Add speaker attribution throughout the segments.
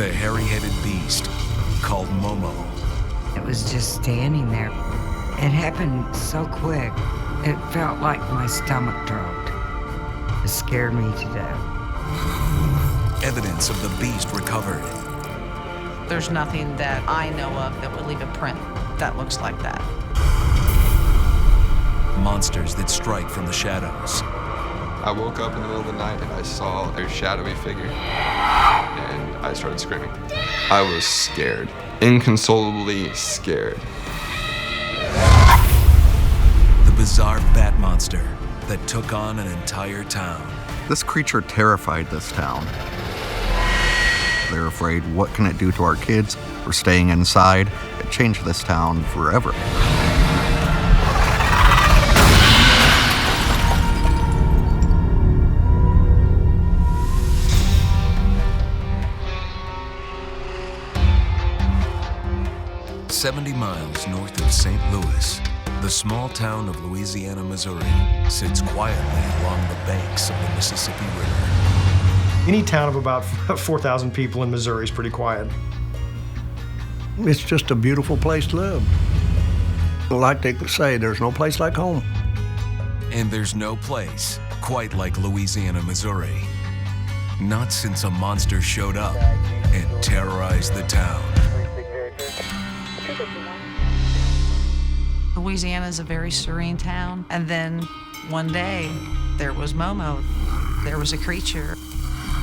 Speaker 1: The hairy-headed beast called Momo.
Speaker 2: It was just standing there. It happened so quick, it felt like my stomach dropped. It scared me to death.
Speaker 1: Evidence of the beast recovered.
Speaker 3: There's nothing that I know of that would leave a print that looks like that.
Speaker 1: Monsters that strike from the shadows.
Speaker 4: I woke up in the middle of the night and I saw a shadowy figure, and I started screaming. I was scared, inconsolably scared.
Speaker 1: The bizarre bat monster that took on an entire town.
Speaker 5: This creature terrified this town. They're afraid, what can it do to our kids? We're staying inside. It changed this town forever.
Speaker 1: "70 miles north of St. Louis, the small town of Louisiana, Missouri, sits quietly along the banks of the Mississippi River.
Speaker 6: Any town of about 4,000 people in Missouri is pretty quiet.
Speaker 7: It's just a beautiful place to live. Like they say, there's no place like home.
Speaker 1: And there's no place quite like Louisiana, Missouri. Not since a monster showed up and terrorized the town.
Speaker 3: Louisiana is a very serene town. And then one day, there was Momo. There was a creature.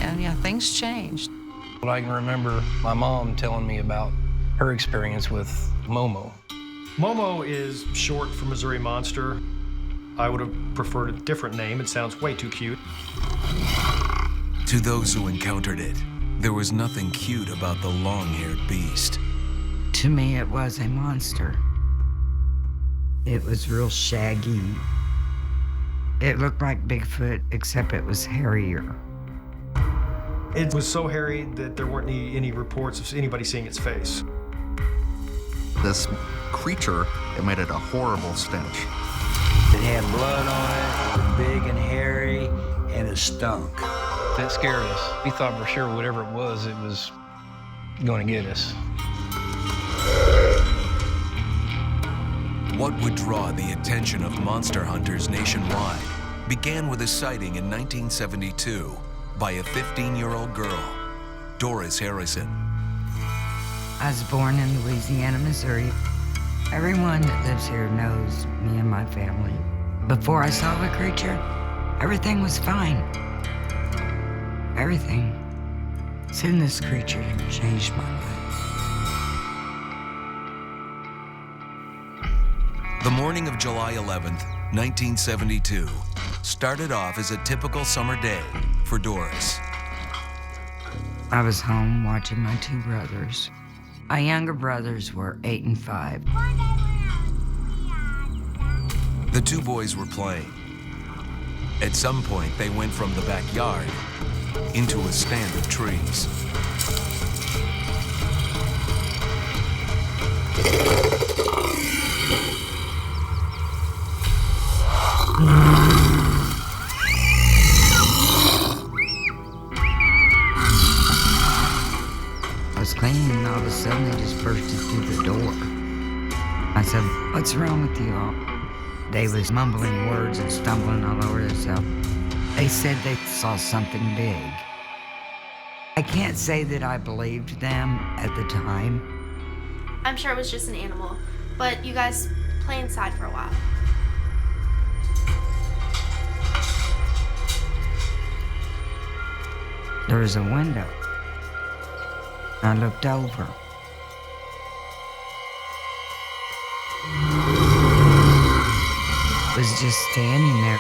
Speaker 3: And yeah, things changed.
Speaker 8: I can remember my mom telling me about her experience with Momo.
Speaker 6: Momo is short for Missouri Monster. I would have preferred a different name. It sounds way too cute.
Speaker 1: To those who encountered it, there was nothing cute about the long-haired beast.
Speaker 2: To me, it was a monster. It was real shaggy. It looked like Bigfoot, except it was hairier.
Speaker 6: It was so hairy that there weren't any reports of anybody seeing its face.
Speaker 5: This creature emitted a horrible stench.
Speaker 9: It had blood on it, it was big and hairy, and it stunk.
Speaker 8: That scared us. We thought for sure whatever it was going to get us.
Speaker 1: What would draw the attention of monster hunters nationwide began with a sighting in 1972 by a 15-year-old girl, Doris Harrison.
Speaker 2: I was born in Louisiana, Missouri. Everyone that lives here knows me and my family. Before I saw the creature, everything was fine. Everything. Soon this creature changed my life.
Speaker 1: The morning of July 11th, 1972, started off as a typical summer day for Doris.
Speaker 2: I was home watching my two brothers. My younger brothers were 8 and 5.
Speaker 1: The two boys were playing. At some point, they went from the backyard into a stand of trees.
Speaker 2: I was cleaning and all of a sudden they just bursted through the door. I said, "What's wrong with you all?" They was mumbling words and stumbling all over themselves. They said they saw something big. I can't say that I believed them at the time.
Speaker 10: I'm sure it was just an animal, but you guys play inside for a while.
Speaker 2: There was a window. I looked over. It was just standing there,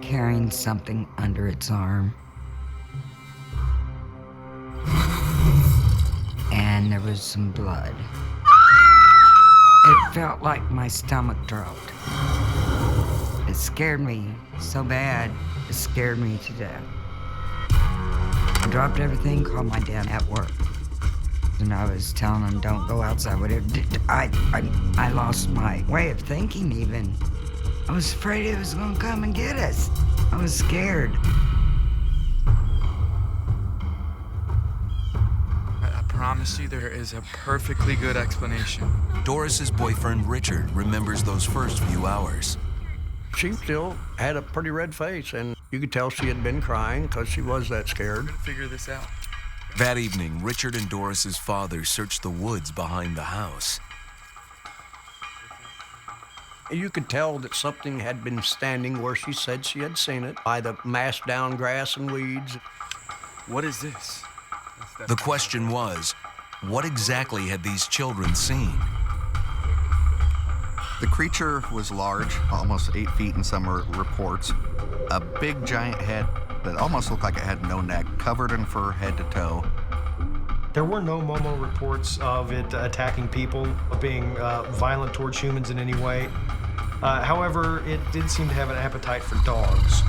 Speaker 2: carrying something under its arm. And there was some blood. It felt like my stomach dropped. It scared me so bad, it scared me to death. I dropped everything, called my dad at work. And I was telling him, don't go outside. Whatever. I lost my way of thinking even. I was afraid it was gonna come and get us. I was scared.
Speaker 11: Honestly, there is a perfectly good explanation.
Speaker 1: Doris's boyfriend Richard remembers those first few hours.
Speaker 7: She still had a pretty red face, and you could tell she had been crying because she was that scared.
Speaker 11: Figure this out.
Speaker 1: That evening, Richard and Doris's father searched the woods behind the house.
Speaker 7: You could tell that something had been standing where she said she had seen it, by the massed down grass and weeds.
Speaker 11: What is this?
Speaker 1: The question was, what exactly had these children seen?
Speaker 5: The creature was large, almost 8 feet in some reports. A big giant head that almost looked like it had no neck, covered in fur head to toe.
Speaker 6: There were no Momo reports of it attacking people, of being violent towards humans in any way. However, it did seem to have an appetite for dogs.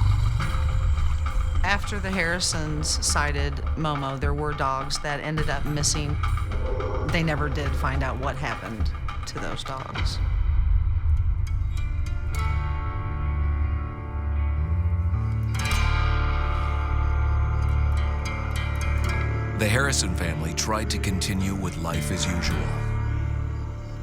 Speaker 3: After the Harrisons sighted Momo, there were dogs that ended up missing. They never did find out what happened to those dogs.
Speaker 1: The Harrison family tried to continue with life as usual.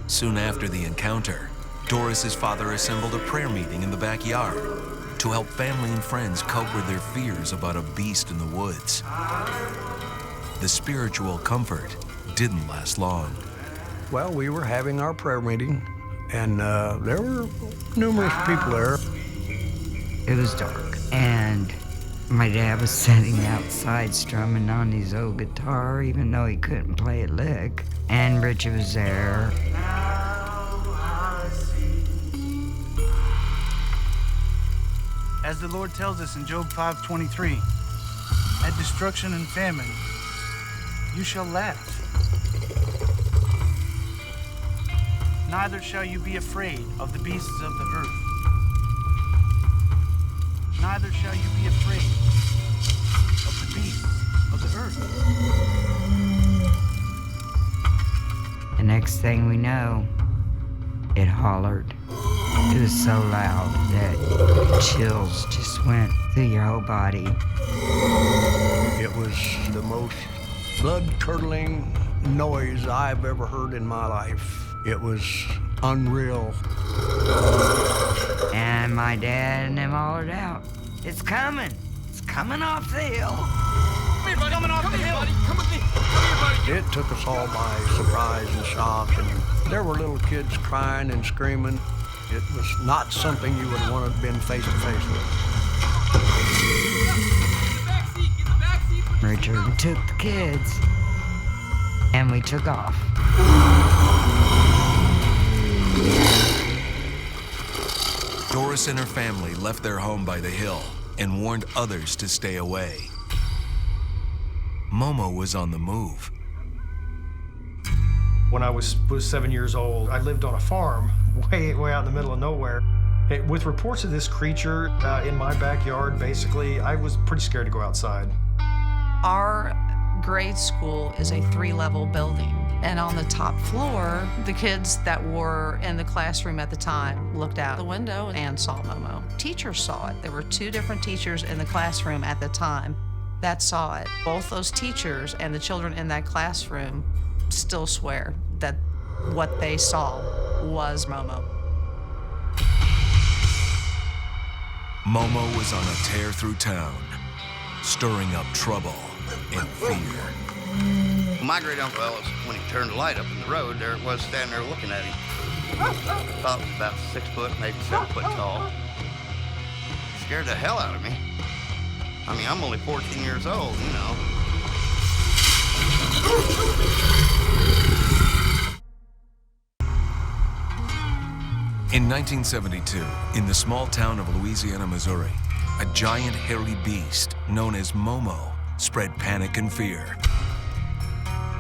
Speaker 1: Soon after the encounter, Doris's father assembled a prayer meeting in the backyard to help family and friends cope with their fears about a beast in the woods. The spiritual comfort didn't last long.
Speaker 7: Well, we were having our prayer meeting, and there were numerous people there.
Speaker 2: It was dark, and my dad was sitting outside strumming on his old guitar, even though he couldn't play a lick. And Richard was there.
Speaker 12: As the Lord tells us in Job 5:23, at destruction and famine, you shall laugh. Neither shall you be afraid of the beasts of the earth. Neither shall you be afraid of the beasts of the earth.
Speaker 2: The next thing we know, it hollered. It was so loud that chills just went through your whole body.
Speaker 7: It was the most blood-curdling noise I've ever heard in my life. It was unreal.
Speaker 2: And my dad and them hollered out, "It's coming! It's coming off the hill!"
Speaker 12: It's coming off the hill.
Speaker 11: Come with me. Come here, buddy.
Speaker 7: It took us all by surprise and shock, and there were little kids crying and screaming. It was not something you would have wanted to been face to face with.
Speaker 2: Richard took the kids, and we took off.
Speaker 1: Doris and her family left their home by the hill and warned others to stay away. Momo was on the move.
Speaker 6: When I was 7 years old, I lived on a farm way out in the middle of nowhere. With reports of this creature in my backyard, basically, I was pretty scared to go outside.
Speaker 3: Our grade school is a 3-level building. And on the top floor, the kids that were in the classroom at the time looked out the window and saw Momo. Teachers saw it. There were 2 different teachers in the classroom at the time that saw it. Both those teachers and the children in that classroom still swear that what they saw was Momo.
Speaker 1: Momo was on a tear through town, stirring up trouble and fear.
Speaker 13: My great uncle Ellis, when he turned the light up in the road, there it was standing there looking at him. Thought it was about 6 foot, maybe 7 foot tall. Scared the hell out of me. I mean, I'm only 14 years old, you know.
Speaker 1: In 1972, in the small town of Louisiana, Missouri, a giant hairy beast known as Momo spread panic and fear.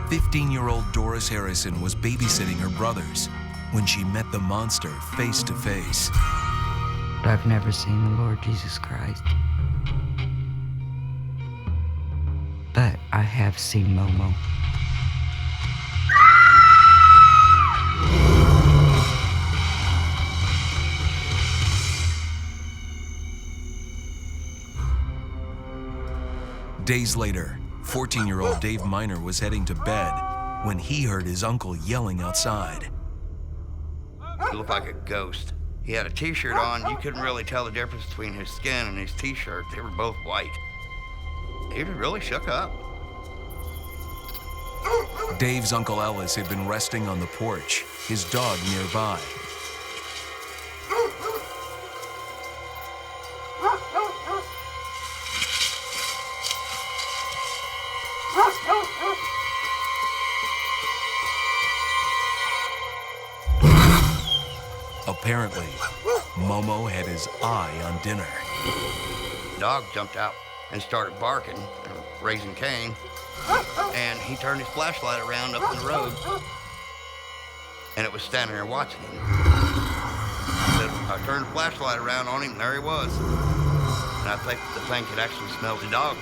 Speaker 1: 15-year-old Doris Harrison was babysitting her brothers when she met the monster face to face.
Speaker 2: I've never seen the Lord Jesus Christ. But I have seen Momo.
Speaker 1: Days later, 14-year-old Dave Miner was heading to bed when he heard his uncle yelling outside.
Speaker 13: He looked like a ghost. He had a t-shirt on. You couldn't really tell the difference between his skin and his t-shirt. They were both white. He was really shook up.
Speaker 1: Dave's Uncle Ellis had been resting on the porch, his dog nearby. Apparently, Momo had his eye on dinner.
Speaker 13: The dog jumped out and started barking, raising Cain, and he turned his flashlight around up in the road, and it was standing there watching him. I turned the flashlight around on him, and there he was. And I think the thing could actually smell the dog.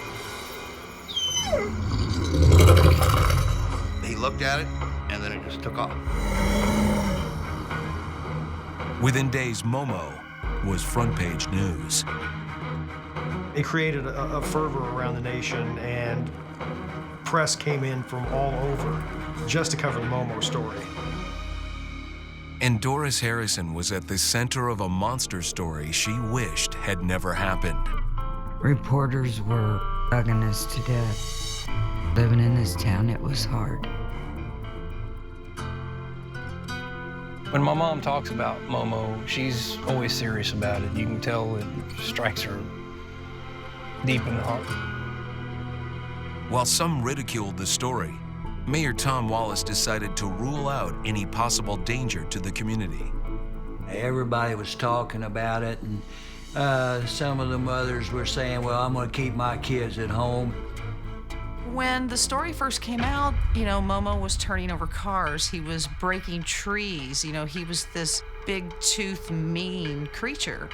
Speaker 13: He looked at it, and then it just took off.
Speaker 1: Within days, Momo was front page news.
Speaker 6: It created a fervor around the nation, and press came in from all over just to cover the Momo story.
Speaker 1: And Doris Harrison was at the center of a monster story she wished had never happened.
Speaker 2: Reporters were bugging us to death. Living in this town, it was hard.
Speaker 8: When my mom talks about Momo, she's always serious about it. You can tell it strikes her deep in the heart.
Speaker 1: While some ridiculed the story, Mayor Tom Wallace decided to rule out any possible danger to the community.
Speaker 9: Everybody was talking about it, and some of the mothers were saying, well, I'm gonna keep my kids at home.
Speaker 3: When the story first came out, you know, Momo was turning over cars. He was breaking trees. You know, he was this big-toothed, mean creature.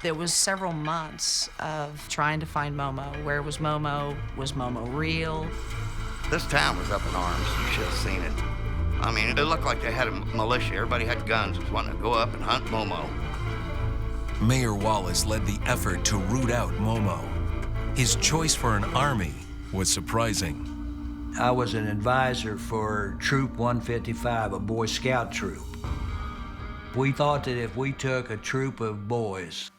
Speaker 3: There was several months of trying to find Momo. Where was Momo? Was Momo real?
Speaker 13: This town was up in arms. You should have seen it. I mean, it looked like they had a militia. Everybody had guns, was wanting to go up and hunt Momo.
Speaker 1: Mayor Wallace led the effort to root out Momo. His choice for an army was surprising.
Speaker 9: I was an advisor for Troop 155, a Boy Scout troop. We thought that if we took a troop of boys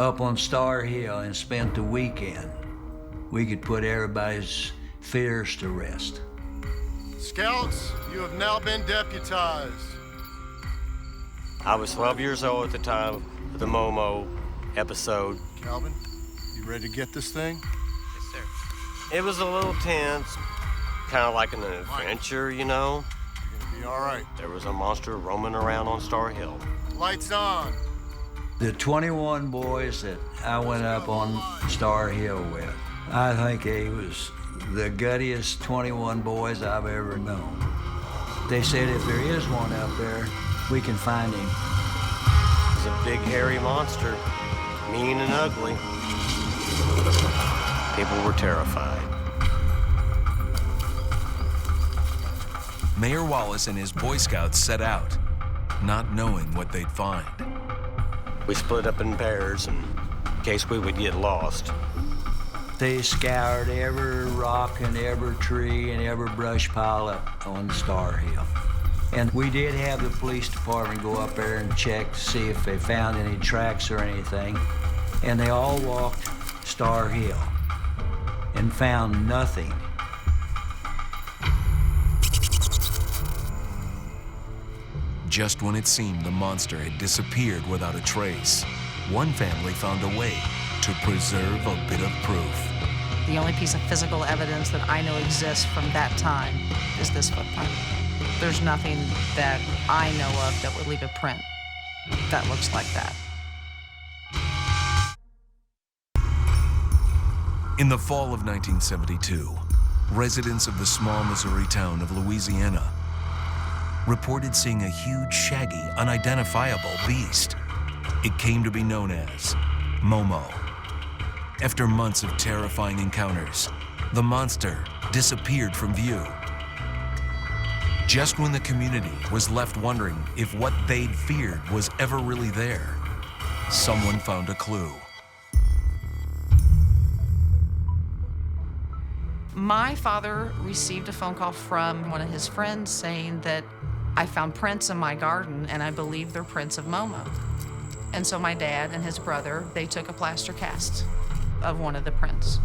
Speaker 9: up on Star Hill and spent the weekend, we could put everybody's fears to rest.
Speaker 14: Scouts, you have now been deputized.
Speaker 15: I was 12 years old at the time of the Momo episode.
Speaker 14: Calvin, you ready to get this thing?
Speaker 15: Yes, sir. It was a little tense, kind of like an adventure, you know?
Speaker 14: You're gonna be all right.
Speaker 15: There was a monster roaming around on Star Hill.
Speaker 14: Lights on.
Speaker 9: The 21 boys that I went up on Star Hill with, I think he was the guttiest 21 boys I've ever known. They said if there is one up there, we can find him.
Speaker 15: He's a big, hairy monster, mean and ugly. People were terrified.
Speaker 1: Mayor Wallace and his Boy Scouts set out, not knowing what they'd find.
Speaker 15: We split up in pairs in case we would get lost.
Speaker 9: They scoured every rock and every tree and every brush pile up on Star Hill. And we did have the police department go up there and check to see if they found any tracks or anything. And they all walked Star Hill and found nothing.
Speaker 1: Just when it seemed the monster had disappeared without a trace, one family found a way to preserve a bit of proof.
Speaker 3: The only piece of physical evidence that I know exists from that time is this footprint. There's nothing that I know of that would leave a print that looks like that.
Speaker 1: In the fall of 1972, residents of the small Missouri town of Louisiana reported seeing a huge, shaggy, unidentifiable beast. It came to be known as Momo. After months of terrifying encounters, the monster disappeared from view. Just when the community was left wondering if what they'd feared was ever really there, someone found a clue.
Speaker 3: My father received a phone call from one of his friends saying that I found prints in my garden and I believe they're prints of Momo. And so my dad and his brother, they took a plaster cast of one of the prints.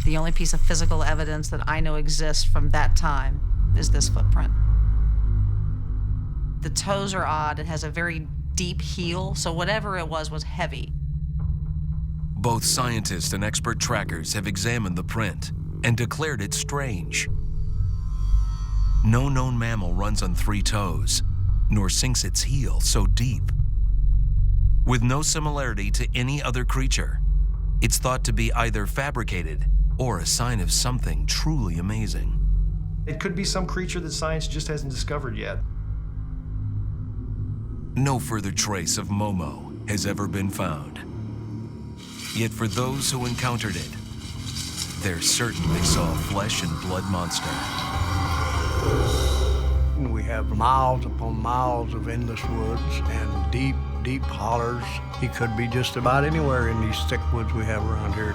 Speaker 3: The only piece of physical evidence that I know exists from that time is this footprint. The toes are odd. It has a very deep heel, so whatever it was heavy.
Speaker 1: Both scientists and expert trackers have examined the print and declared it strange. No known mammal runs on 3 toes, nor sinks its heel so deep. With no similarity to any other creature, it's thought to be either fabricated or a sign of something truly amazing.
Speaker 6: It could be some creature that science just hasn't discovered yet.
Speaker 1: No further trace of Momo has ever been found. Yet for those who encountered it, they're certain they saw a flesh and blood monster.
Speaker 7: We have miles upon miles of endless woods and deep, deep hollers. He could be just about anywhere in these thick woods we have around here.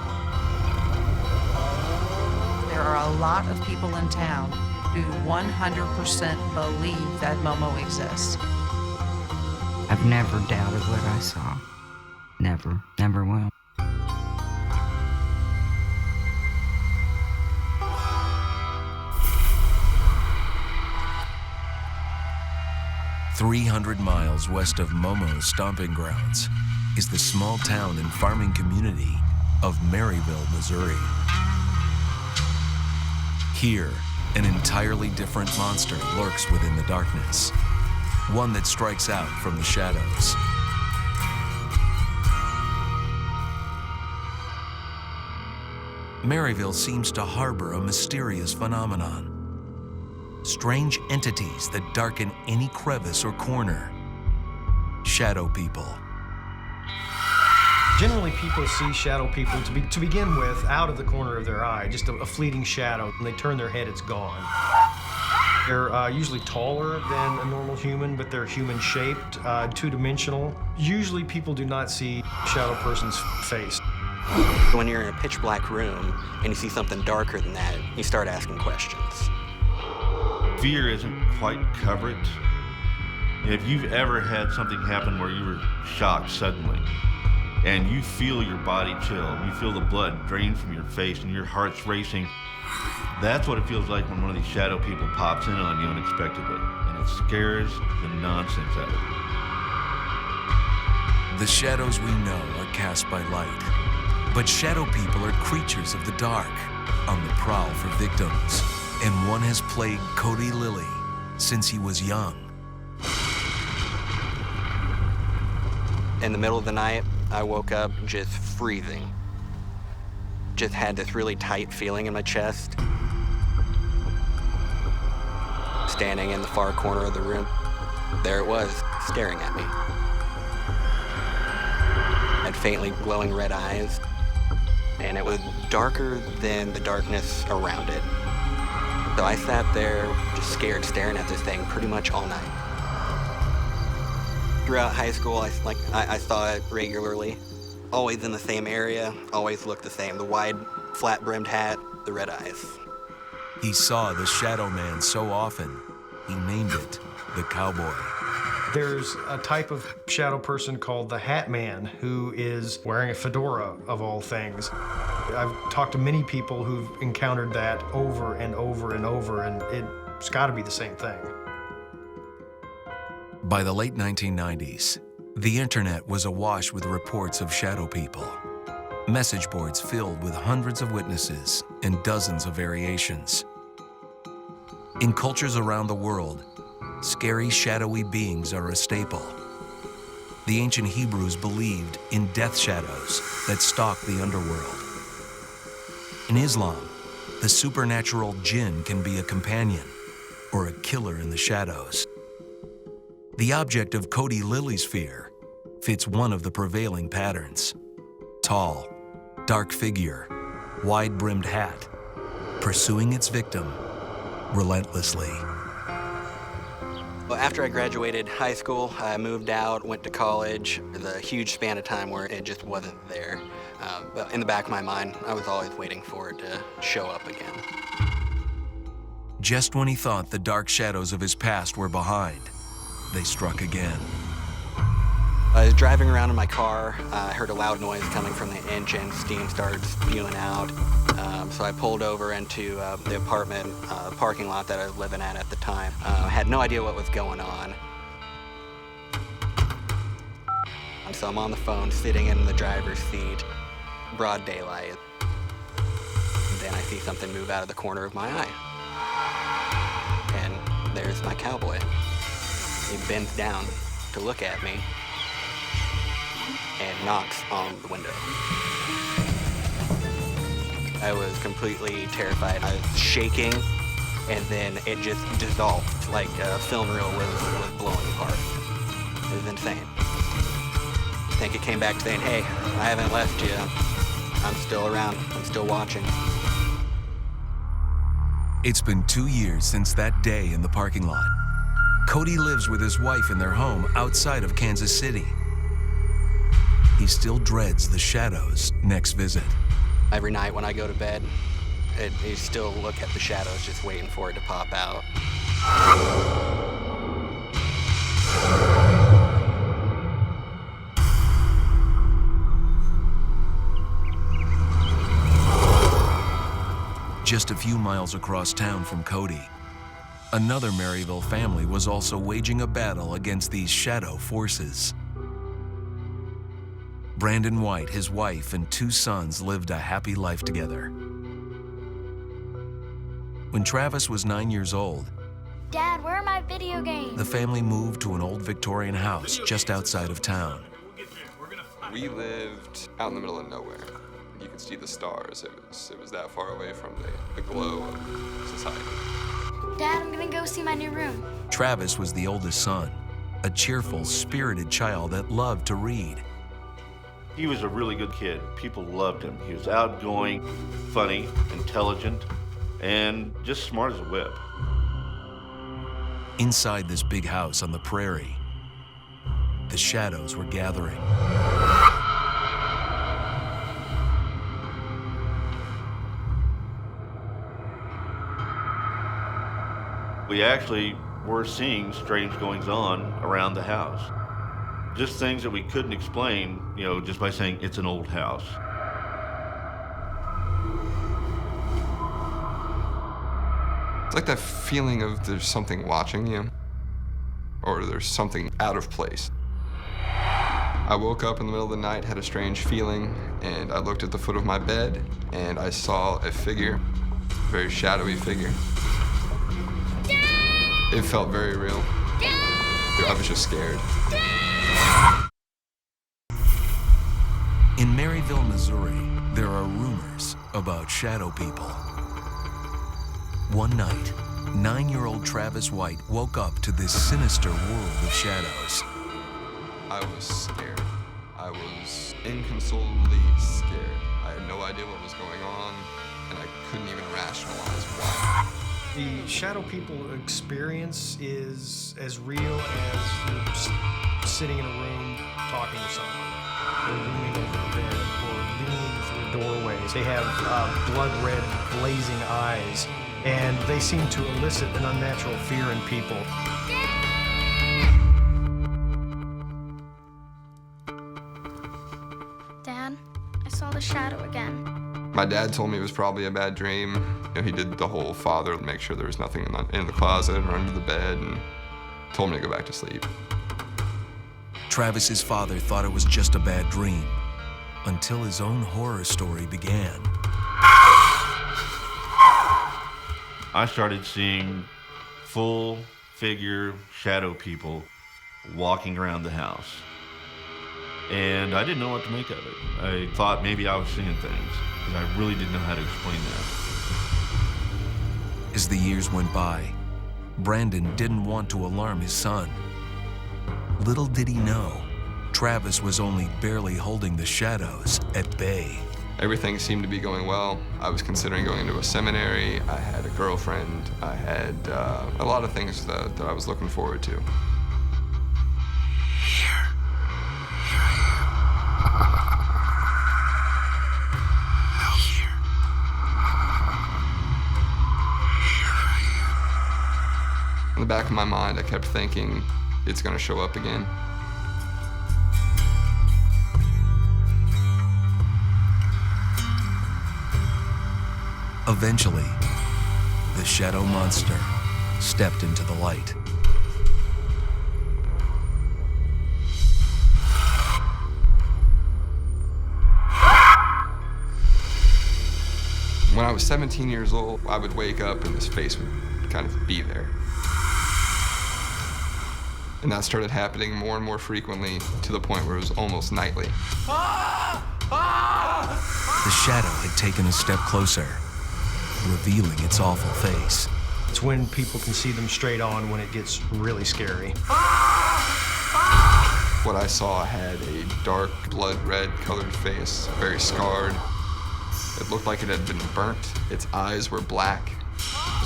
Speaker 3: There are a lot of people in town who 100% believe that Momo exists.
Speaker 2: I've never doubted what I saw. Never, never will.
Speaker 1: "300 miles west of Momo's stomping grounds is the small town and farming community of Maryville, Missouri. Here, an entirely different monster lurks within the darkness, one that strikes out from the shadows. Maryville seems to harbor a mysterious phenomenon. Strange entities that darken any crevice or corner. Shadow people.
Speaker 6: Generally, people see shadow people to begin with out of the corner of their eye, just a fleeting shadow. When they turn their head, it's gone. They're usually taller than a normal human, but they're human-shaped, two-dimensional. Usually, people do not see a shadow person's face.
Speaker 16: When you're in a pitch black room and you see something darker than that, you start asking questions.
Speaker 17: Fear isn't quite covered. If you've ever had something happen where you were shocked suddenly, and you feel your body chill, you feel the blood drain from your face and your heart's racing, that's what it feels like when one of these shadow people pops in on you unexpectedly, and it scares the nonsense out of you.
Speaker 1: The shadows we know are cast by light, but shadow people are creatures of the dark, on the prowl for victims, and one has plagued Cody Lilly since he was young.
Speaker 16: In the middle of the night, I woke up just freezing. Just had this really tight feeling in my chest. Standing in the far corner of the room, there it was, staring at me. Had faintly glowing red eyes, and it was darker than the darkness around it. So I sat there, just scared, staring at this thing pretty much all night. Throughout high school, I saw it regularly. Always in the same area, always looked the same. The wide, flat-brimmed hat, the red eyes.
Speaker 1: He saw the Shadow Man so often, he named it the Cowboy.
Speaker 6: There's a type of shadow person called the Hat Man, who is wearing a fedora, of all things. I've talked to many people who've encountered that over and over and over, and it's got to be the same thing.
Speaker 1: By the late 1990s, the internet was awash with reports of shadow people. Message boards filled with hundreds of witnesses and dozens of variations. In cultures around the world, scary, shadowy beings are a staple. The ancient Hebrews believed in death shadows that stalk the underworld. In Islam, the supernatural jinn can be a companion or a killer in the shadows. The object of Cody Lilly's fear fits one of the prevailing patterns. Tall, dark figure, wide-brimmed hat, pursuing its victim relentlessly.
Speaker 16: Well, after I graduated high school, I moved out, went to college. There's a huge span of time where it just wasn't there. But in the back of my mind, I was always waiting for it to show up again.
Speaker 1: Just when he thought the dark shadows of his past were behind, they struck again.
Speaker 16: I was driving around in my car. I heard a loud noise coming from the engine. Steam started spewing out. So I pulled over into the apartment parking lot that I was living at the time. I had no idea what was going on. So I'm on the phone, sitting in the driver's seat, broad daylight. Then I see something move out of the corner of my eye. And there's my cowboy. He bends down to look at me and knocks on the window. I was completely terrified. I was shaking, and then it just dissolved like a film reel was blowing apart. It was insane. I think it came back saying, hey, I haven't left you. I'm still around. I'm still watching.
Speaker 1: It's been 2 years since that day in the parking lot. Cody lives with his wife in their home outside of Kansas City. He still dreads the shadows' next visit.
Speaker 16: Every night when I go to bed, you still look at the shadows just waiting for it to pop out.
Speaker 1: Just a few miles across town from Cody, another Maryville family was also waging a battle against these shadow forces. Brandon White, his wife, and 2 sons lived a happy life together. When Travis was 9 years old,
Speaker 10: Dad, where are my video games?
Speaker 1: the family moved to an old Victorian house just outside of town.
Speaker 4: We lived out in the middle of nowhere. You could see the stars. It was that far away from the glow of society.
Speaker 10: Dad, I'm gonna go see my new room.
Speaker 1: Travis was the oldest son, a cheerful, spirited child that loved to read.
Speaker 17: He was a really good kid. People loved him. He was outgoing, funny, intelligent, and just smart as a whip.
Speaker 1: Inside this big house on the prairie, the shadows were gathering.
Speaker 17: We actually were seeing strange goings-on around the house. Just things that we couldn't explain, just by saying it's an old house.
Speaker 4: It's like that feeling of there's something watching you, or there's something out of place. I woke up in the middle of the night, had a strange feeling, and I looked at the foot of my bed, and I saw a figure, a very shadowy figure. It felt very real. I was just scared.
Speaker 1: In Maryville, Missouri, there are rumors about shadow people. One night, 9-year-old Travis White woke up to this sinister world of shadows.
Speaker 4: I was scared. I was inconsolably scared. I had no idea what was going on, and I couldn't even rationalize why.
Speaker 6: The shadow people experience is as real as you're sitting in a room talking to someone, or leaning over a bed, or leaning through doorways. They have blood red, blazing eyes, and they seem to elicit an unnatural fear in people.
Speaker 10: Dad, I saw the shadow again.
Speaker 4: My dad told me it was probably a bad dream. He did the whole father to make sure there was nothing in the closet or under the bed, and told me to go back to sleep.
Speaker 1: Travis's father thought it was just a bad dream, until his own horror story began.
Speaker 17: I started seeing full-figure shadow people walking around the house. And I didn't know what to make of it. I thought maybe I was seeing things, because I really didn't know how to explain that.
Speaker 1: As the years went by, Brandon didn't want to alarm his son. Little did he know, Travis was only barely holding the shadows at bay.
Speaker 4: Everything seemed to be going well. I was considering going into a seminary. I had a girlfriend. I had a lot of things that I was looking forward to. the back of my mind, I kept thinking, it's gonna show up again.
Speaker 1: Eventually, the shadow monster stepped into the light.
Speaker 4: When I was 17 years old, I would wake up and this face would kind of be there. And that started happening more and more frequently to the point where it was almost nightly.
Speaker 1: The shadow had taken a step closer, revealing its awful face.
Speaker 6: It's when people can see them straight on when it gets really scary.
Speaker 4: What I saw had a dark, blood red colored face, very scarred. It looked like it had been burnt. Its eyes were black.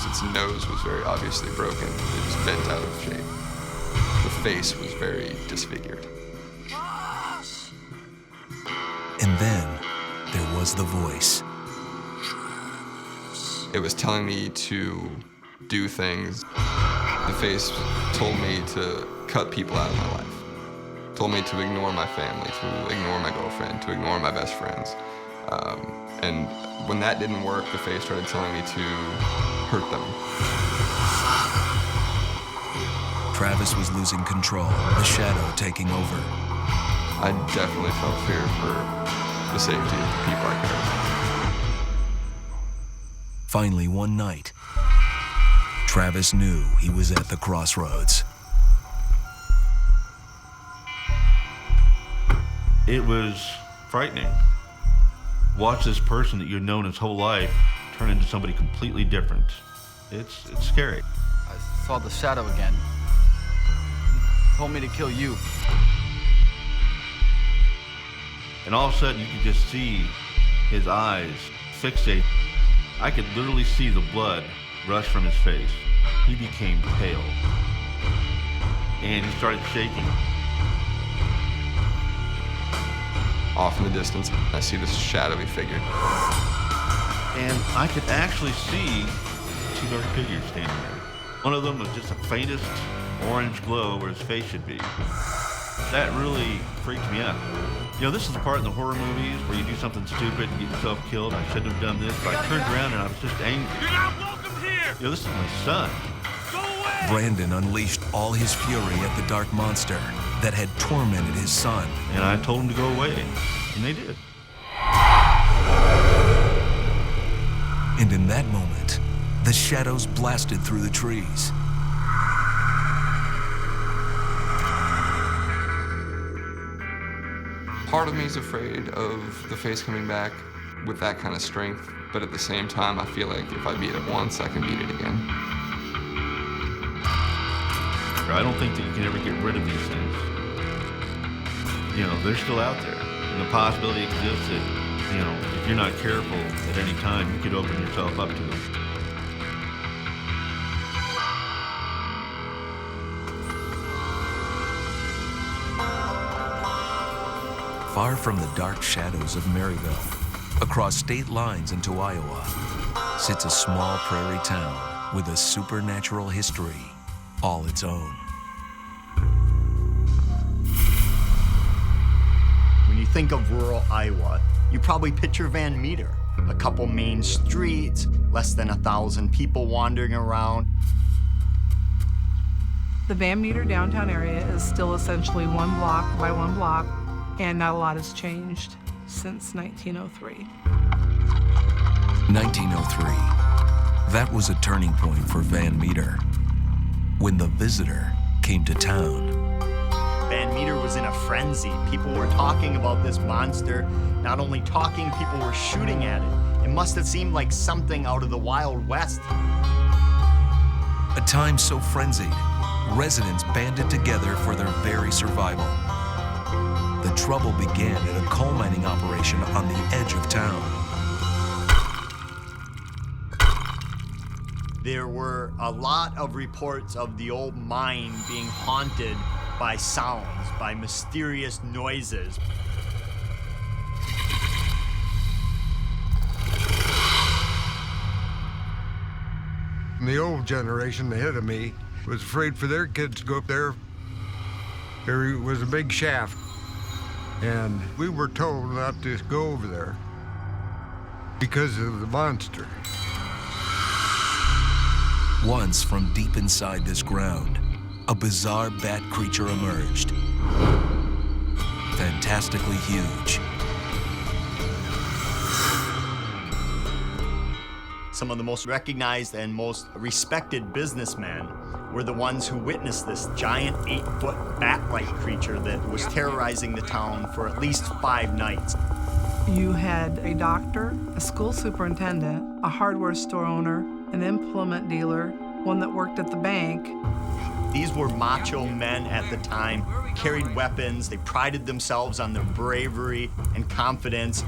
Speaker 4: Its nose was very obviously broken. It was bent out of shape. The face was very disfigured.
Speaker 1: And then there was the voice.
Speaker 4: It was telling me to do things. The face told me to cut people out of my life. Told me to ignore my family, to ignore my girlfriend, to ignore my best friends. And when that didn't work, the face started telling me to hurt them.
Speaker 1: Travis was losing control, the shadow taking over.
Speaker 4: I definitely felt fear for the safety of the people I cared about.
Speaker 1: Finally, one night, Travis knew he was at the crossroads.
Speaker 17: It was frightening. Watch this person that you've known his whole life turn into somebody completely different. It's scary.
Speaker 11: I saw the shadow again. He told me to kill you.
Speaker 17: And all of a sudden you could just see his eyes fixate. I could literally see the blood rush from his face. He became pale. And he started shaking.
Speaker 4: Off in the distance, I see this shadowy figure.
Speaker 17: And I could actually see two dark figures standing there. One of them was just the faintest orange glow where his face should be. That really freaked me out. You know, this is the part in the horror movies where you do something stupid and get yourself killed. I shouldn't have done this, but I turned around and I was just angry.
Speaker 11: You're not welcome here!
Speaker 17: You know, this is my son.
Speaker 11: Go away!
Speaker 1: Brandon unleashed all his fury at the dark monster that had tormented his son.
Speaker 17: And I told him to go away, and they did.
Speaker 1: And in that moment, the shadows blasted through the trees.
Speaker 4: Part of me is afraid of the face coming back with that kind of strength, but at the same time, I feel like if I beat it once, I can beat it again.
Speaker 17: I don't think that you can ever get rid of these things. You know, they're still out there. And the possibility exists that, you know, if you're not careful at any time, you could open yourself up to them.
Speaker 1: Far from the dark shadows of Maryville, across state lines into Iowa, sits a small prairie town with a supernatural history all its own.
Speaker 18: When you think of rural Iowa, you probably picture Van Meter. A couple main streets, less than 1,000 people wandering around.
Speaker 19: The Van Meter downtown area is still essentially one block by one block, and not a lot has changed since 1903.
Speaker 1: 1903. That was a turning point for Van Meter. When the visitor came to town.
Speaker 18: Van Meter was in a frenzy. People were talking about this monster. Not only talking, people were shooting at it. It must have seemed like something out of the Wild West.
Speaker 1: A time so frenzied, residents banded together for their very survival. The trouble began at a coal mining operation on the edge of town.
Speaker 18: There were a lot of reports of the old mine being haunted by sounds, by mysterious noises.
Speaker 20: The old generation ahead of me was afraid for their kids to go up there. There was a big shaft, and we were told not to go over there because of the monster.
Speaker 1: Once from deep inside this ground, a bizarre bat creature emerged. Fantastically huge.
Speaker 18: Some of the most recognized and most respected businessmen were the ones who witnessed this giant 8-foot bat-like creature that was terrorizing the town for at least 5 nights.
Speaker 19: You had a doctor, a school superintendent, a hardware store owner, an implement dealer, one that worked at the bank.
Speaker 18: These were macho men at the time, carried weapons, they prided themselves on their bravery and confidence.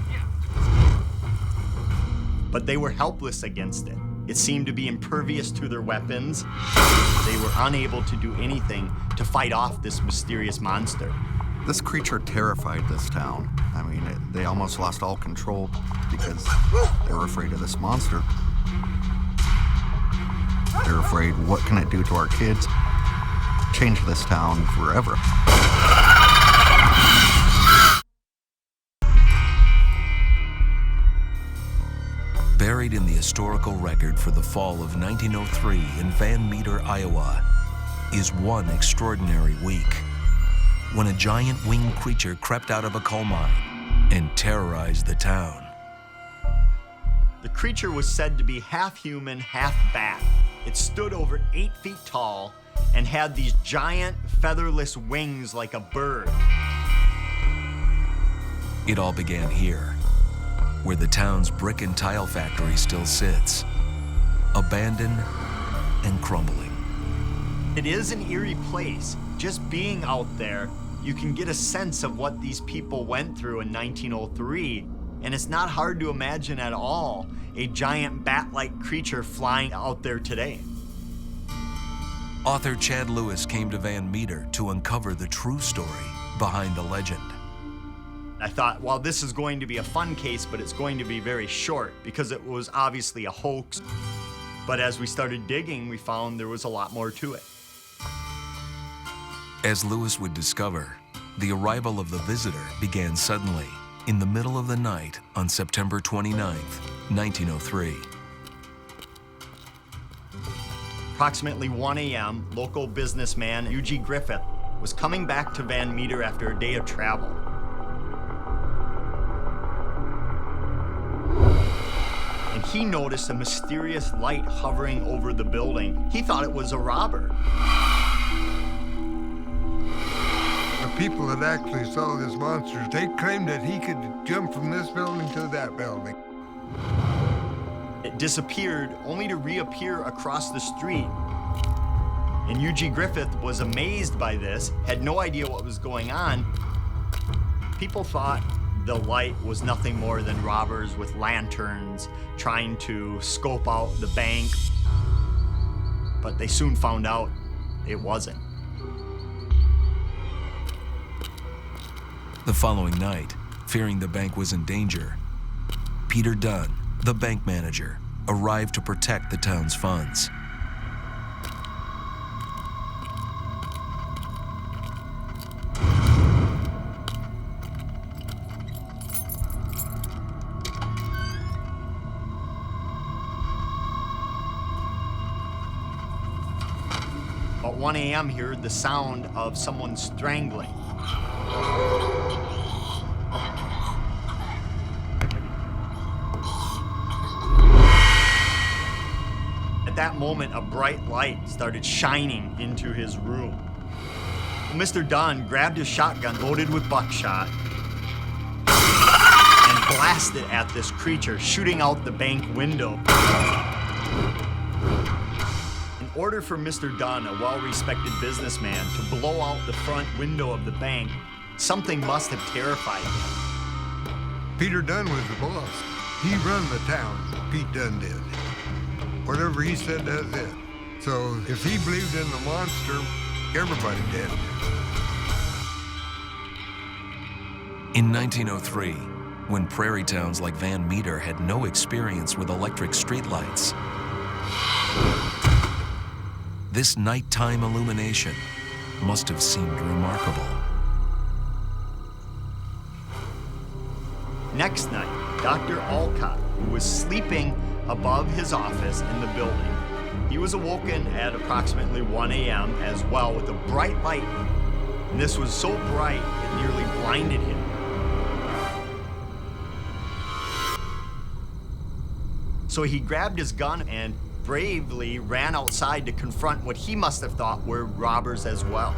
Speaker 18: But they were helpless against it. It seemed to be impervious to their weapons. They were unable to do anything to fight off this mysterious monster.
Speaker 5: This creature terrified this town. I mean, they almost lost all control because they were afraid of this monster. They're afraid, what can it do to our kids? Change this town forever.
Speaker 1: Buried in the historical record for the fall of 1903 in Van Meter, Iowa, is one extraordinary week when a giant winged creature crept out of a coal mine and terrorized the town.
Speaker 18: The creature was said to be half human, half bat. It stood over 8 feet tall and had these giant featherless wings like a bird.
Speaker 1: It all began here, where the town's brick and tile factory still sits, abandoned and crumbling.
Speaker 18: It is an eerie place. Just being out there, you can get a sense of what these people went through in 1903, and it's not hard to imagine at all a giant bat-like creature flying out there today.
Speaker 1: Author Chad Lewis came to Van Meter to uncover the true story behind the legend.
Speaker 18: I thought, well, this is going to be a fun case, but it's going to be very short because it was obviously a hoax. But as we started digging, we found there was a lot more to it.
Speaker 1: As Lewis would discover, the arrival of the visitor began suddenly in the middle of the night on September 29th, 1903.
Speaker 18: Approximately 1 a.m., local businessman Eugene Griffith was coming back to Van Meter after a day of travel. And he noticed a mysterious light hovering over the building. He thought it was a robber.
Speaker 20: The people that actually saw this monster, they claimed that he could jump from this building to that building.
Speaker 18: It disappeared only to reappear across the street. And Eugene Griffith was amazed by this, had no idea what was going on. People thought the light was nothing more than robbers with lanterns trying to scope out the bank. But they soon found out it wasn't.
Speaker 1: The following night, fearing the bank was in danger, Peter Dunn, the bank manager, arrived to protect the town's funds.
Speaker 18: About 1 a.m. he heard the sound of someone strangling. At that moment, a bright light started shining into his room. Mr. Dunn grabbed his shotgun loaded with buckshot and blasted at this creature, shooting out the bank window. In order for Mr. Dunn, a well-respected businessman, to blow out the front window of the bank, something must have terrified him.
Speaker 20: Peter Dunn was the boss. He run the town, Pete Dunn did. Whatever he said, that's it. So if he believed in the monster, everybody did.
Speaker 1: In 1903, when prairie towns like Van Meter had no experience with electric streetlights, This nighttime illumination must have seemed remarkable.
Speaker 18: Next night, Dr. Alcott, who was sleeping above his office in the building, he was awoken at approximately 1 a.m. as well with a bright light. And this was so bright, it nearly blinded him. So he grabbed his gun and bravely ran outside to confront what he must have thought were robbers as well.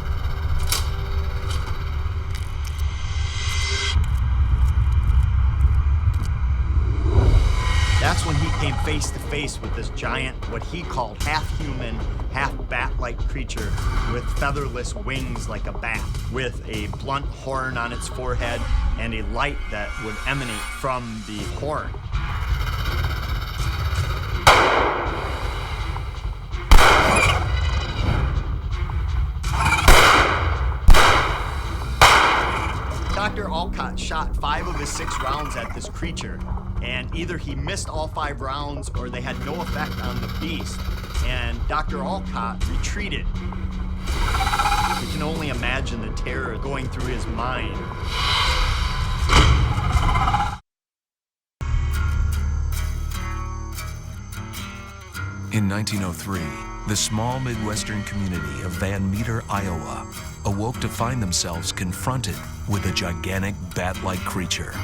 Speaker 18: That's when he came face to face with this giant, what he called half-human, half-bat-like creature with featherless wings like a bat, with a blunt horn on its forehead and a light that would emanate from the horn. Dr. Alcott shot 5 of his 6 rounds at this creature, and either he missed all 5 rounds or they had no effect on the beast, and Dr. Alcott retreated. You can only imagine the terror going through his mind.
Speaker 1: In 1903, the small Midwestern community of Van Meter, Iowa, awoke to find themselves confronted with a gigantic bat-like creature.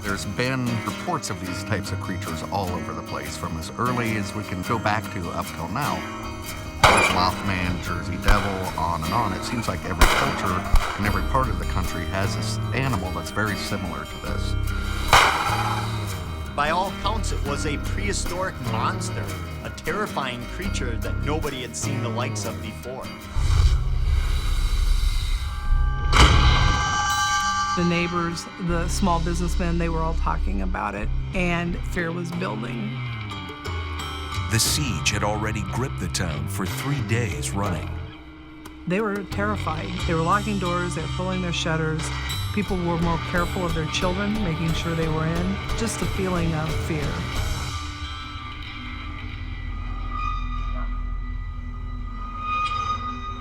Speaker 5: There's been reports of these types of creatures all over the place, from as early as we can go back to up till now. There's Mothman, Jersey Devil, on and on. It seems like every culture and every part of the country has this animal that's very similar to this.
Speaker 18: By all accounts, it was a prehistoric monster, a terrifying creature that nobody had seen the likes of before.
Speaker 19: The neighbors, the small businessmen, they were all talking about it, and fear was building.
Speaker 1: The siege had already gripped the town for 3 days running.
Speaker 19: They were terrified. They were locking doors, they were pulling their shutters. People were more careful of their children, making sure they were in. Just a feeling of fear.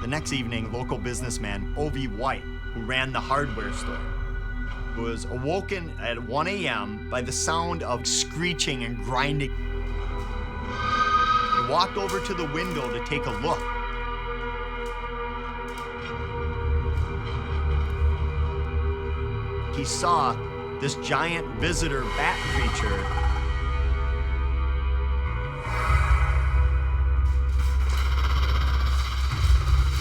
Speaker 18: The next evening, local businessman O.V. White, who ran the hardware store, was awoken at 1 a.m. by the sound of screeching and grinding. He walked over to the window to take a look. He saw this giant visitor bat creature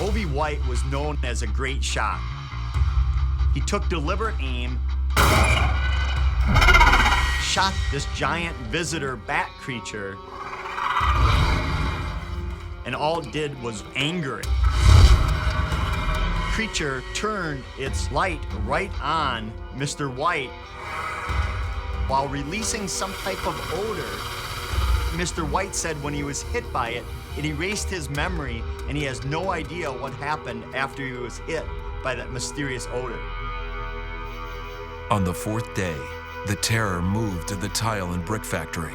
Speaker 18: O.V. White was known as a great shot. He took deliberate aim, shot this giant visitor bat creature, and all it did was anger it. The creature turned its light right on Mr. White while releasing some type of odor. Mr. White said when he was hit by it, it erased his memory and he has no idea what happened after he was hit by that mysterious odor.
Speaker 1: On the 4th day, the terror moved to the tile and brick factory.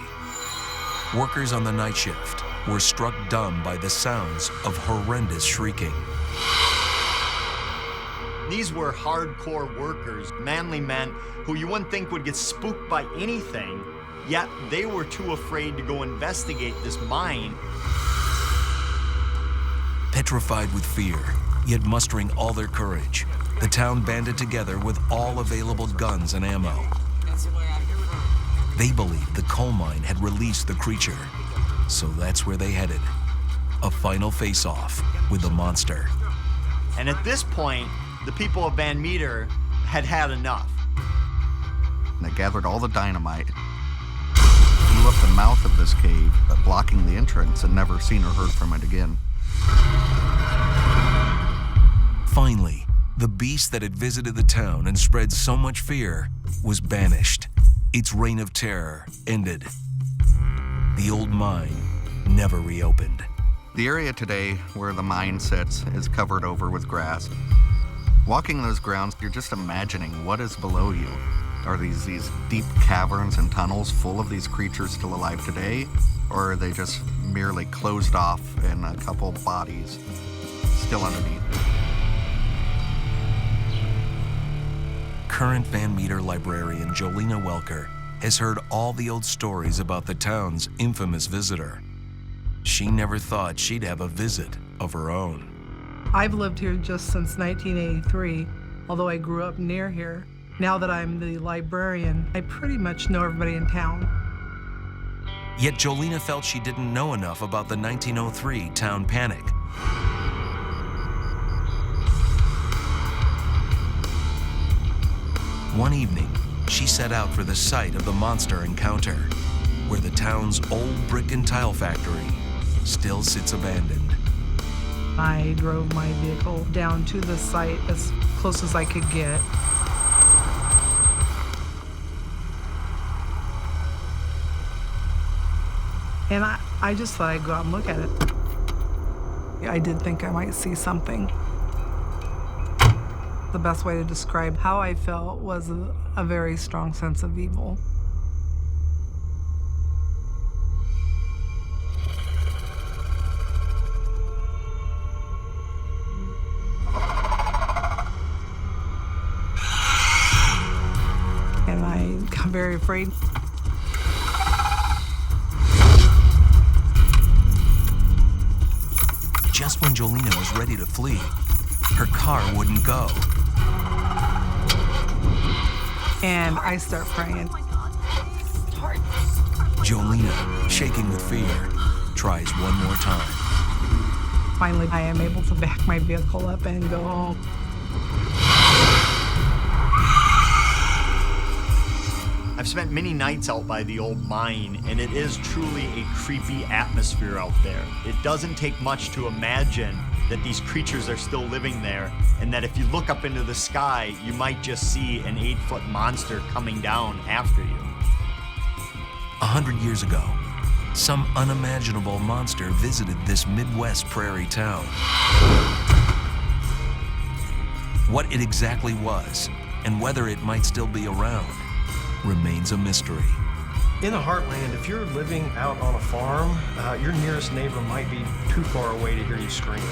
Speaker 1: Workers on the night shift were struck dumb by the sounds of horrendous shrieking.
Speaker 18: These were hardcore workers, manly men who you wouldn't think would get spooked by anything, yet they were too afraid to go investigate this mine.
Speaker 1: Petrified with fear, yet mustering all their courage, the town banded together with all available guns and ammo. They believed the coal mine had released the creature, so that's where they headed. A final face-off with the monster.
Speaker 18: And at this point, the people of Van Meter had had enough.
Speaker 5: They gathered all the dynamite, blew up the mouth of this cave, but blocking the entrance, and never seen or heard from it again.
Speaker 1: Finally, the beast that had visited the town and spread so much fear was banished. Its reign of terror ended. The old mine never reopened.
Speaker 5: The area today where the mine sits is covered over with grass. Walking those grounds, you're just imagining what is below you. Are these deep caverns and tunnels full of these creatures still alive today? Or are they just merely closed off and a couple bodies still underneath?
Speaker 1: Current Van Meter librarian Jolena Welker has heard all the old stories about the town's infamous visitor. She never thought she'd have a visit of her own.
Speaker 19: I've lived here just since 1983, although I grew up near here. Now that I'm the librarian, I pretty much know everybody in town.
Speaker 1: Yet Jolena felt she didn't know enough about the 1903 town panic. One evening, she set out for the site of the monster encounter, where the town's old brick and tile factory still sits abandoned.
Speaker 19: I drove my vehicle down to the site as close as I could get. And I just thought I'd go out and look at it. I did think I might see something. The best way to describe how I felt was a very strong sense of evil. And I got very afraid.
Speaker 1: Just when Jolena was ready to flee, her car wouldn't go.
Speaker 19: And I start praying.
Speaker 1: Jolena, shaking with fear, tries one more time.
Speaker 19: Finally, I am able to back my vehicle up and go home.
Speaker 18: I've spent many nights out by the old mine, and it is truly a creepy atmosphere out there. It doesn't take much to imagine that these creatures are still living there, and that if you look up into the sky, you might just see an 8-foot monster coming down after you.
Speaker 1: 100 years ago, some unimaginable monster visited this Midwest prairie town. What it exactly was, and whether it might still be around, remains a mystery.
Speaker 6: In the heartland, if you're living out on a farm, your nearest neighbor might be too far away to hear you scream.